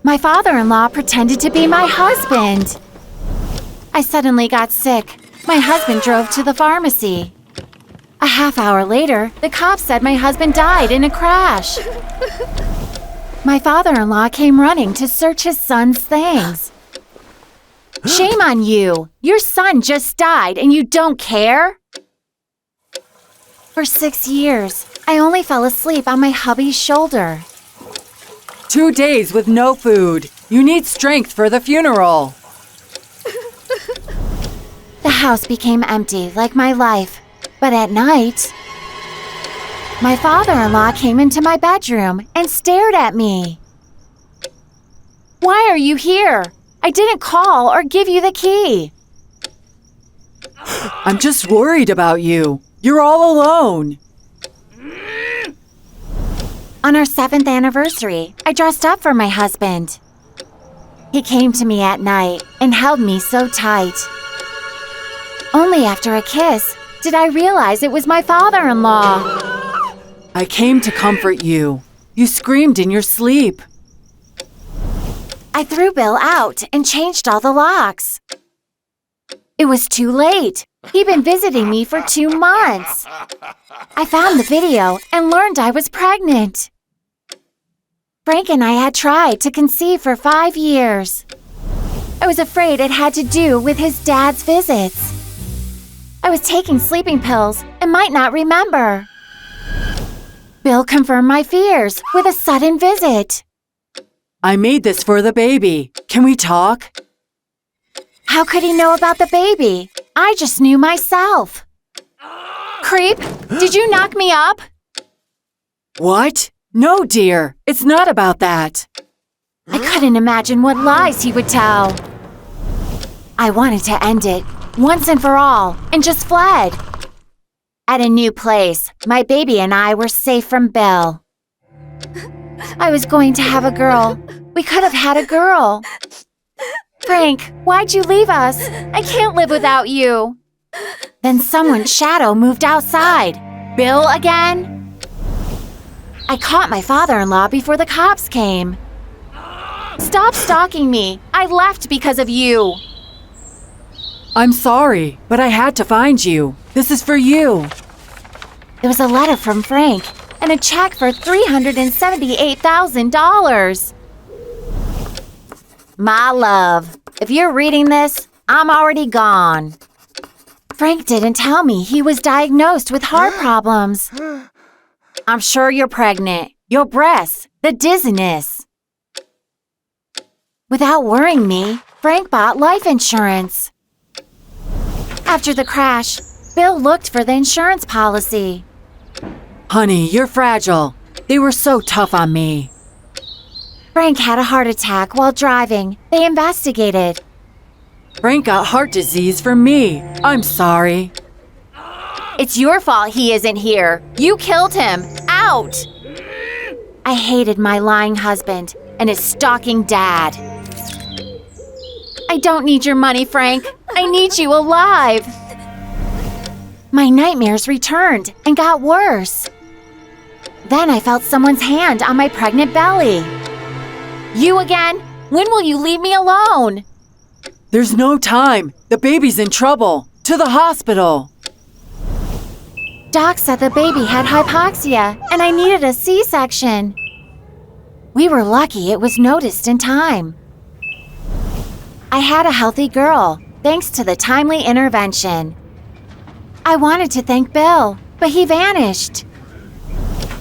My father-in-law pretended to be my husband. I suddenly got sick. My husband drove to the pharmacy. A half hour later, the cops said my husband died in a crash. My father-in-law came running to search his son's things. Shame on you! Your son just died and you don't care? For 6 years, I only fell asleep on my hubby's shoulder. 2 days with no food. You need strength for the funeral. The house became empty, like my life. But at night, my father-in-law came into my bedroom and stared at me. Why are you here? I didn't call or give you the key. I'm just worried about you. You're all alone. On our 7th anniversary, I dressed up for my husband. He came to me at night and held me so tight. Only after a kiss did I realize it was my father-in-law. I came to comfort you. You screamed in your sleep. I threw Bill out and changed all the locks. It was too late. He'd been visiting me for 2 months. I found the video and learned I was pregnant. Frank and I had tried to conceive for 5 years. I was afraid it had to do with his dad's visits. I was taking sleeping pills and might not remember. Bill confirmed my fears with a sudden visit. I made this for the baby. Can we talk? How could he know about the baby? I just knew myself. Creep, did you knock me up? What? No, dear. It's not about that. I couldn't imagine what lies he would tell. I wanted to end it, once and for all, and just fled. At a new place, my baby and I were safe from Bill. I was going to have a girl. We could have had a girl. Frank, why'd you leave us? I can't live without you. Then someone's shadow moved outside. Bill again? I caught my father-in-law before the cops came. Stop stalking me. I left because of you. I'm sorry, but I had to find you. This is for you. There was a letter from Frank and a check for $378,000. My love, if you're reading this, I'm already gone. Frank didn't tell me he was diagnosed with heart problems. I'm sure you're pregnant. Your breasts, the dizziness. Without worrying me, Frank bought life insurance. After the crash, Bill looked for the insurance policy. Honey, you're fragile. They were so tough on me. Frank had a heart attack while driving. They investigated. Frank got heart disease from me. I'm sorry. It's your fault he isn't here. You killed him. Out! I hated my lying husband and his stalking dad. I don't need your money, Frank. I need you alive. My nightmares returned and got worse. Then I felt someone's hand on my pregnant belly. You again? When will you leave me alone? There's no time. The baby's in trouble. To the hospital. Doc said the baby had hypoxia and I needed a C-section. We were lucky it was noticed in time. I had a healthy girl, thanks to the timely intervention. I wanted to thank Bill, but he vanished.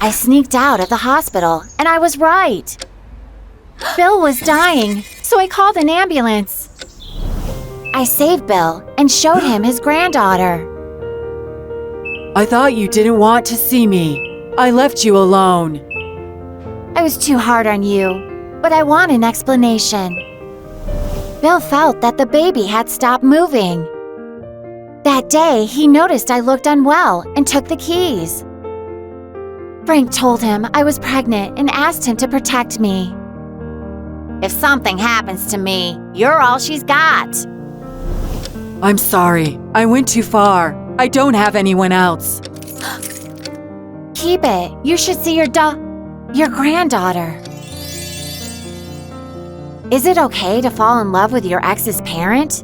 I sneaked out of the hospital and I was right. Bill was dying, so I called an ambulance. I saved Bill and showed him his granddaughter. I thought you didn't want to see me. I left you alone. I was too hard on you, but I want an explanation. Bill felt that the baby had stopped moving. That day, he noticed I looked unwell and took the keys. Frank told him I was pregnant and asked him to protect me. If something happens to me, you're all she's got. I'm sorry. I went too far. I don't have anyone else. Keep it. You should see your granddaughter. Is it okay to fall in love with your ex's parent?